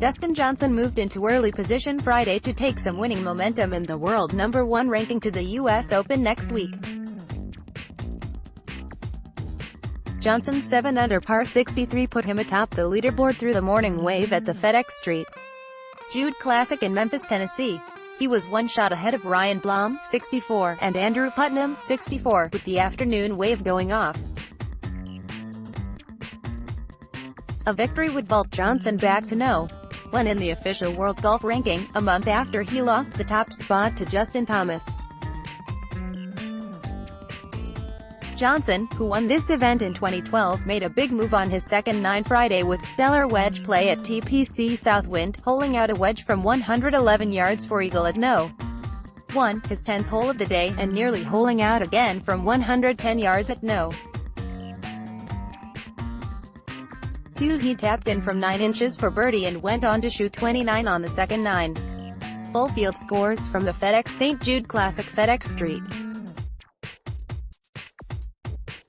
Dustin Johnson moved into early position Friday to take some winning momentum in the world #1 ranking to the US Open next week. Johnson's 7-under par 63 put him atop the leaderboard through the morning wave at the FedEx St. Jude Classic in Memphis, Tennessee. He was one shot ahead of Ryan Blaum, 64, and Andrew Putnam, 64, with the afternoon wave going off. A victory would vault Johnson back to #1 in the official world golf ranking, a month after he lost the top spot to Justin Thomas. Johnson, who won this event in 2012, made a big move on his second nine Friday with stellar wedge play at TPC Southwind, holing out a wedge from 111 yards for eagle at #1, his 10th hole of the day, and nearly holing out again from 110 yards at #2. He tapped in from 9 inches for birdie and went on to shoot 29 on the second nine. Full field scores from the FedEx St. Jude Classic. FedEx St.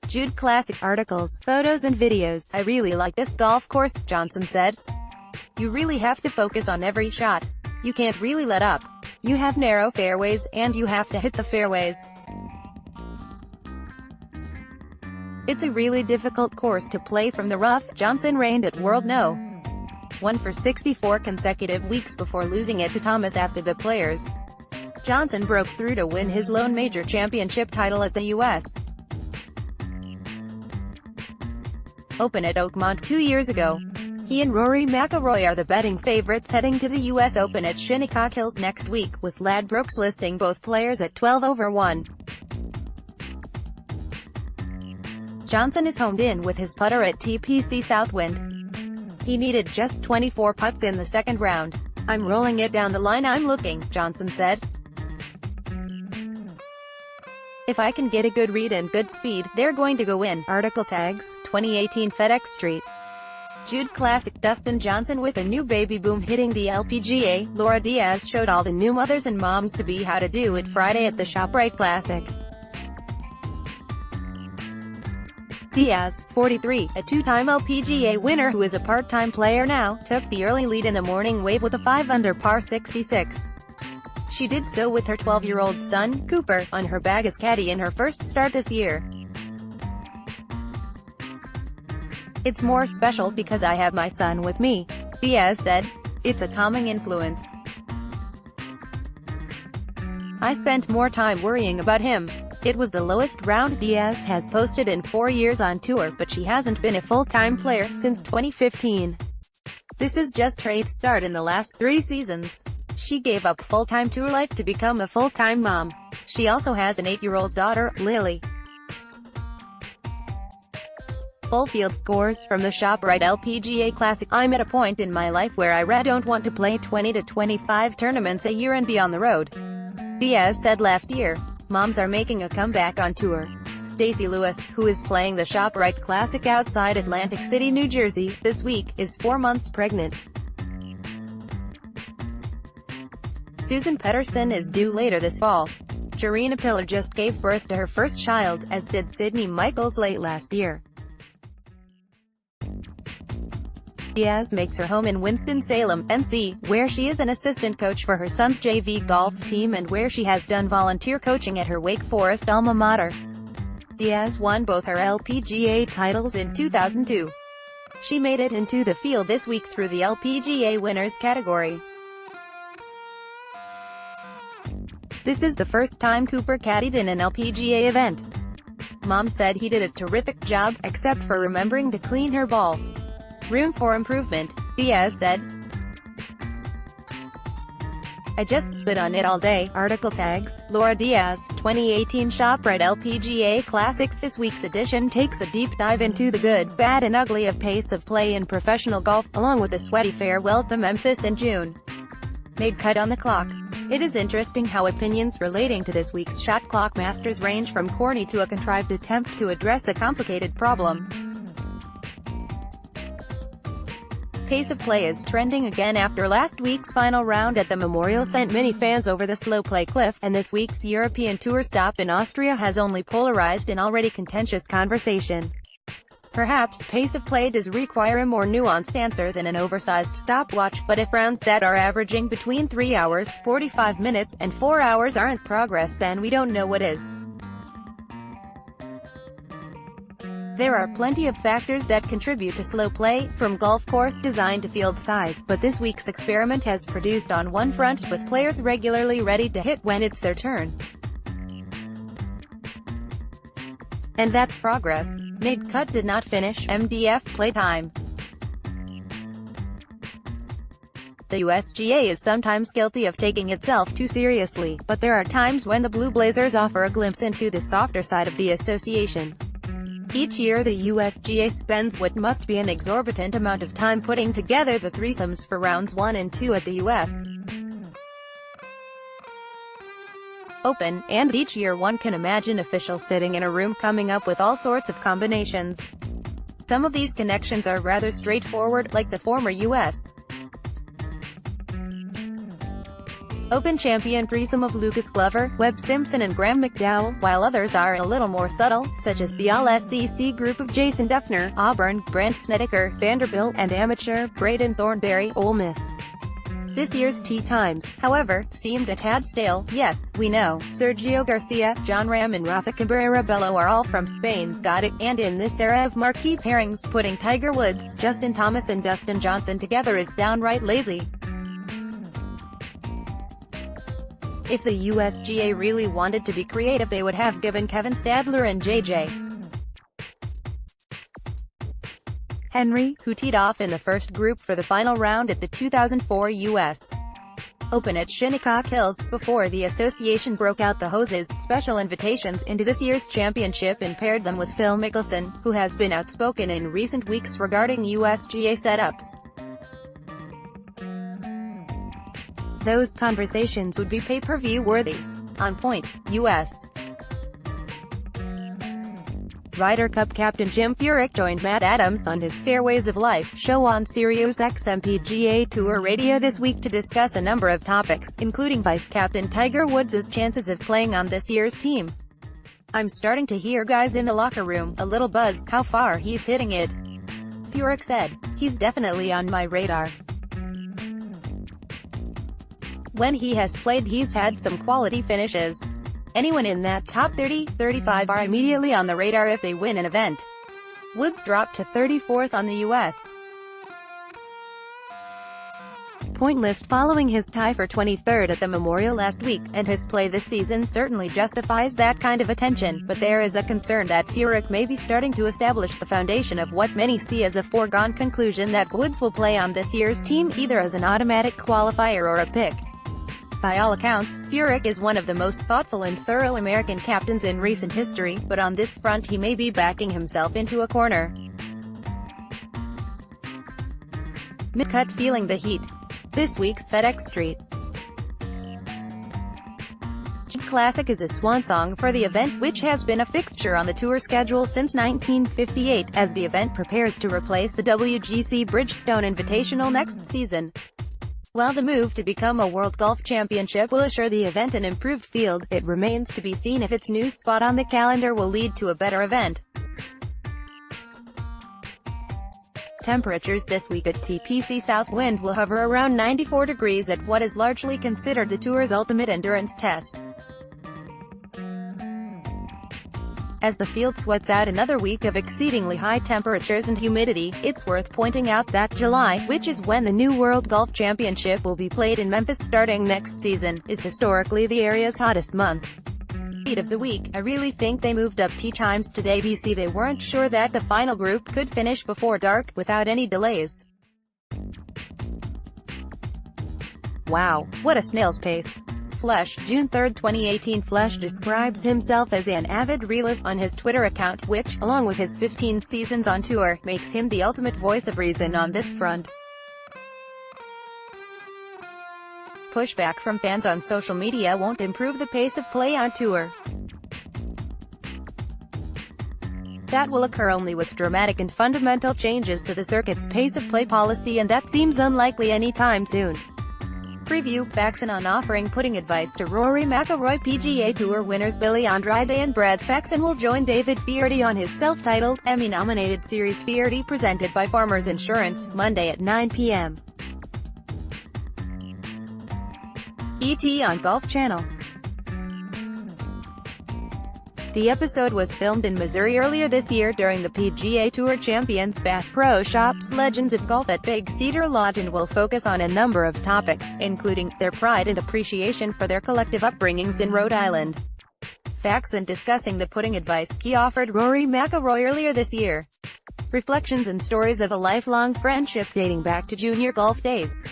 Jude Classic articles, photos and videos. I really like this golf course, Johnson said. You really have to focus on every shot. You can't really let up. You have narrow fairways, and you have to hit the fairways. It's a really difficult course to play from the rough. Johnson reigned at World #1 for 64 consecutive weeks before losing it to Thomas after the Players. Johnson broke through to win his lone major championship title at the U.S. Open at Oakmont 2 years ago. He and Rory McIlroy are the betting favorites heading to the U.S. Open at Shinnecock Hills next week, with Ladbrokes listing both players at 12/1. Johnson is homed in with his putter at TPC Southwind. He needed just 24 putts in the second round. I'm rolling it down the line, I'm looking, Johnson said. If I can get a good read and good speed, they're going to go in. Article tags, 2018 FedEx St. Jude Classic. Dustin Johnson with a new baby boom hitting the LPGA. Laura Diaz showed all the new mothers and moms-to-be how to do it Friday at the ShopRite Classic. Diaz, 43, a two-time LPGA winner who is a part-time player now, took the early lead in the morning wave with a 5-under par 66. She did so with her 12-year-old son, Cooper, on her bag as caddy in her first start this year. It's more special because I have my son with me, Diaz said. It's a calming influence. I spent more time worrying about him. It was the lowest round Diaz has posted in 4 years on tour, but she hasn't been a full-time player since 2015. This is just her 8th start in the last 3 seasons. She gave up full-time tour life to become a full-time mom. She also has an 8-year-old daughter, Lily. Full field scores from the ShopRite LPGA Classic. I'm at a point in my life where I don't want to play 20 to 25 tournaments a year and be on the road, Diaz said last year. Moms are making a comeback on tour. Stacey Lewis, who is playing the ShopRite Classic outside Atlantic City, New Jersey, this week, is 4 months pregnant. Susan Petterson is due later this fall. Jarena Piller just gave birth to her first child, as did Sydney Michaels late last year. Diaz makes her home in Winston-Salem, NC, where she is an assistant coach for her son's JV golf team and where she has done volunteer coaching at her Wake Forest alma mater. Diaz won both her LPGA titles in 2002. She made it into the field this week through the LPGA Winners category. This is the first time Cooper caddied in an LPGA event. Mom said he did a terrific job, except for remembering to clean her ball. Room for improvement, Diaz said. I just spit on it all day. Article tags, Laura Diaz, 2018 ShopRite LPGA Classic. This week's edition takes a deep dive into the good, bad and ugly of pace of play in professional golf, along with a sweaty farewell to Memphis in June. Made cut on the clock. It is interesting how opinions relating to this week's shot clock masters range from corny to a contrived attempt to address a complicated problem. Pace of play is trending again after last week's final round at the Memorial sent many fans over the slow play cliff, and this week's European Tour stop in Austria has only polarized an already contentious conversation. Perhaps pace of play does require a more nuanced answer than an oversized stopwatch, but if rounds that are averaging between 3 hours, 45 minutes, and 4 hours aren't progress, then we don't know what is. There are plenty of factors that contribute to slow play, from golf course design to field size, but this week's experiment has produced on one front, with players regularly ready to hit when it's their turn. And that's progress. Mid-cut did not finish, MDF playtime. The USGA is sometimes guilty of taking itself too seriously, but there are times when the Blue Blazers offer a glimpse into the softer side of the association. Each year the USGA spends what must be an exorbitant amount of time putting together the threesomes for rounds 1 and 2 at the US Open, and each year one can imagine officials sitting in a room coming up with all sorts of combinations. Some of these connections are rather straightforward, like the former US Open champion threesome of Lucas Glover, Webb Simpson and Graham McDowell, while others are a little more subtle, such as the All-SEC group of Jason Duffner, Auburn, Brent Snedeker, Vanderbilt, and amateur, Braden Thornberry, Ole Miss. This year's tee times, however, seemed a tad stale. Yes, we know, Sergio Garcia, John Ram and Rafa Cabrera Bello are all from Spain, got it, and in this era of marquee pairings, putting Tiger Woods, Justin Thomas and Dustin Johnson together is downright lazy. If the USGA really wanted to be creative, they would have given Kevin Stadler and J.J. Henry, who teed off in the first group for the final round at the 2004 U.S. Open at Shinnecock Hills, before the association broke out the hoses, special invitations into this year's championship and paired them with Phil Mickelson, who has been outspoken in recent weeks regarding USGA setups. Those conversations would be pay-per-view worthy. On Point, U.S. Ryder Cup captain Jim Furyk joined Matt Adams on his Fairways of Life show on SiriusXM PGA Tour Radio this week to discuss a number of topics, including vice-captain Tiger Woods' chances of playing on this year's team. "I'm starting to hear guys in the locker room, a little buzzed, how far he's hitting it," Furyk said. "He's definitely on my radar. When he has played he's had some quality finishes. Anyone in that top 30, 35 are immediately on the radar if they win an event." Woods dropped to 34th on the U.S. point list following his tie for 23rd at the Memorial last week, and his play this season certainly justifies that kind of attention, but there is a concern that Furyk may be starting to establish the foundation of what many see as a foregone conclusion that Woods will play on this year's team, either as an automatic qualifier or a pick. By all accounts, Furyk is one of the most thoughtful and thorough American captains in recent history, but on this front he may be backing himself into a corner. Mid-cut feeling the heat. This week's FedEx St. Jude Classic is a swan song for the event, which has been a fixture on the tour schedule since 1958, as the event prepares to replace the WGC Bridgestone Invitational next season. While the move to become a World Golf Championship will assure the event an improved field, it remains to be seen if its new spot on the calendar will lead to a better event. Temperatures this week at TPC South wind will hover around 94 degrees at what is largely considered the tour's ultimate endurance test. As the field sweats out another week of exceedingly high temperatures and humidity, it's worth pointing out that July, which is when the new World Golf Championship will be played in Memphis starting next season, is historically the area's hottest month. Heat of the week. I really think they moved up tee times today BC. They weren't sure that the final group could finish before dark, without any delays. Wow, what a snail's pace. Flesh, June 3, 2018. Flesh describes himself as an avid realist on his Twitter account, which, along with his 15 seasons on tour, makes him the ultimate voice of reason on this front. Pushback from fans on social media won't improve the pace of play on tour. That will occur only with dramatic and fundamental changes to the circuit's pace of play policy, and that seems unlikely anytime soon. preview, Faxon on offering putting advice to Rory McIlroy. PGA Tour winners Billy Andrade and Brad Faxon will join David Feherty on his self-titled, Emmy-nominated series Feherty presented by Farmers Insurance, Monday at 9 p.m. ET on Golf Channel. The episode was filmed in Missouri earlier this year during the PGA Tour Champions Bass Pro Shops Legends of Golf at Big Cedar Lodge and will focus on a number of topics, including their pride and appreciation for their collective upbringings in Rhode Island. Faxon discussing the putting advice he offered Rory McIlroy earlier this year. Reflections and stories of a lifelong friendship dating back to junior golf days.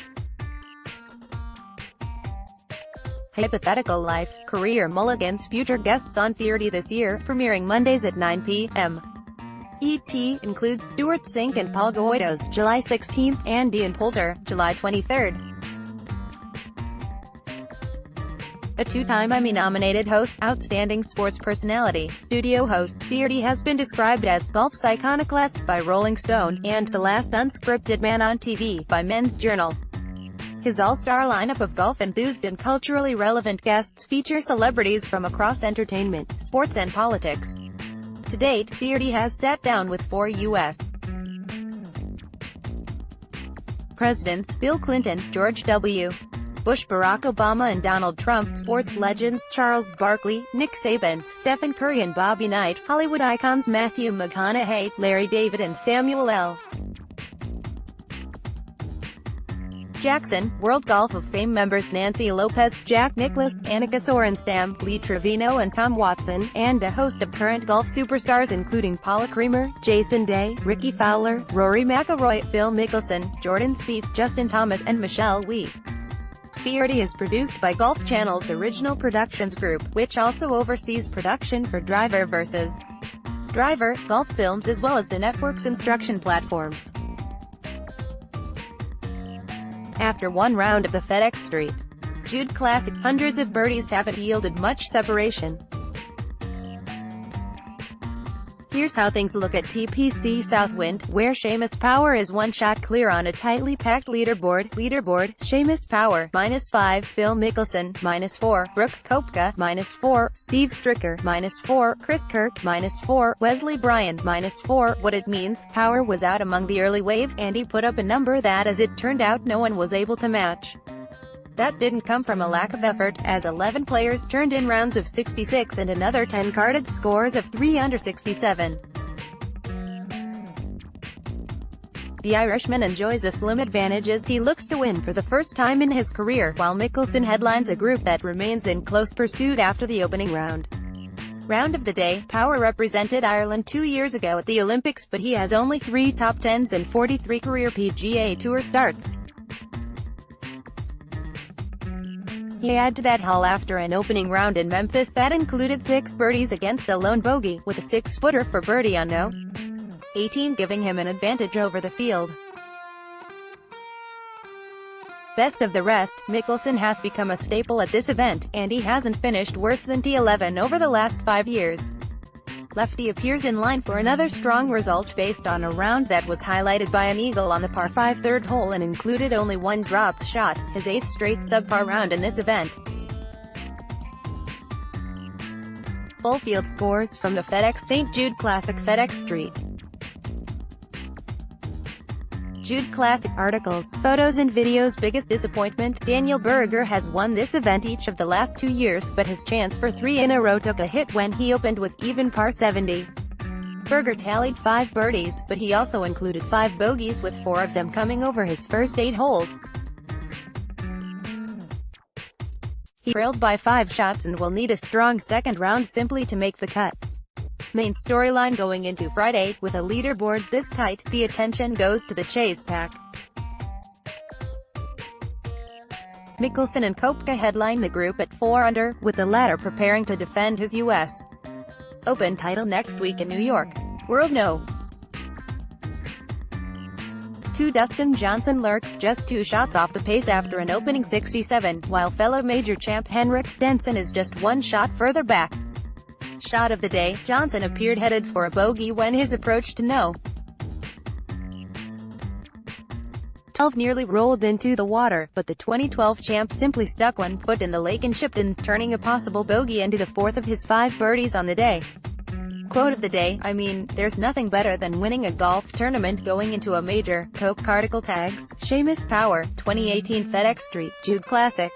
Hypothetical life, career mulligans. Future guests on Feherty this year, premiering Mondays at 9 p.m. ET includes Stuart Sink and Paul Goydos, July 16th, and Ian Poulter, July 23rd. A two-time Emmy-nominated host, outstanding sports personality, studio host, Feherty has been described as golf's iconoclast by Rolling Stone, and the last unscripted man on TV by Men's Journal. His all-star lineup of golf enthused and culturally relevant guests feature celebrities from across entertainment, sports and politics. To date, Feherty has sat down with 4 U.S. presidents, Bill Clinton, George W. Bush, Barack Obama and Donald Trump, sports legends Charles Barkley, Nick Saban, Stephen Curry and Bobby Knight, Hollywood icons Matthew McConaughey, Larry David and Samuel L. Jackson, World Golf of Fame members Nancy Lopez, Jack Nicklaus, Annika Sorenstam, Lee Trevino and Tom Watson, and a host of current golf superstars including Paula Creamer, Jason Day, Ricky Fowler, Rory McIlroy, Phil Mickelson, Jordan Spieth, Justin Thomas and Michelle Wie. Feherty is produced by Golf Channel's Original Productions Group, which also oversees production for Driver vs. Driver, golf films as well as the network's instruction platforms. After one round of the FedEx St. Jude Classic, hundreds of birdies haven't yielded much separation. Here's how things look at TPC Southwind, where Seamus Power is one shot clear on a tightly packed leaderboard. Seamus Power, -5, Phil Mickelson, -4, Brooks Koepka, -4, Steve Stricker, -4, Chris Kirk, -4, Wesley Bryan, -4. What it means, Power was out among the early wave, and he put up a number that as it turned out no one was able to match. That didn't come from a lack of effort, as 11 players turned in rounds of 66 and another 10 carded scores of 3 under 67. The Irishman enjoys a slim advantage as he looks to win for the first time in his career, while Mickelson headlines a group that remains in close pursuit after the opening round. Round of the day, Power represented Ireland 2 years ago at the Olympics, but he has only 3 top 10s and 43 career PGA Tour starts. He added to that haul after an opening round in Memphis that included 6 birdies against a lone bogey, with a 6-footer for birdie on no. 18 giving him an advantage over the field. Best of the rest, Mickelson has become a staple at this event, and he hasn't finished worse than T11 over the last 5 years. Lefty appears in line for another strong result based on a round that was highlighted by an eagle on the par 5 third hole and included only one dropped shot, his 8th straight subpar round in this event. Full field scores from the FedEx St. Jude Classic. FedEx St. Jude Classic articles, photos and videos. Biggest disappointment, Daniel Berger has won this event each of the last 2 years, but his chance for 3 in a row took a hit when he opened with even par 70. Berger tallied 5 birdies, but he also included 5 bogeys, with 4 of them coming over his first 8 holes. He trails by 5 shots and will need a strong second round simply to make the cut. Main storyline going into Friday, with a leaderboard this tight, the attention goes to the chase pack. Mickelson and Koepka headline the group at 4 under, with the latter preparing to defend his U.S. Open title next week in New York. World No. 2 Dustin Johnson lurks just 2 shots off the pace after an opening 67, while fellow major champ Henrik Stenson is just 1 shot further back. Shot of the day, Johnson appeared headed for a bogey when his approach to no. 2012 nearly rolled into the water, but the 2012 champ simply stuck one foot in the lake and chipped in, turning a possible bogey into the fourth of his 5 birdies on the day. Quote of the day: I mean, there's nothing better than winning a golf tournament going into a major. Coke Article tags: Seamus Power, 2018 FedEx St, Jude Classic.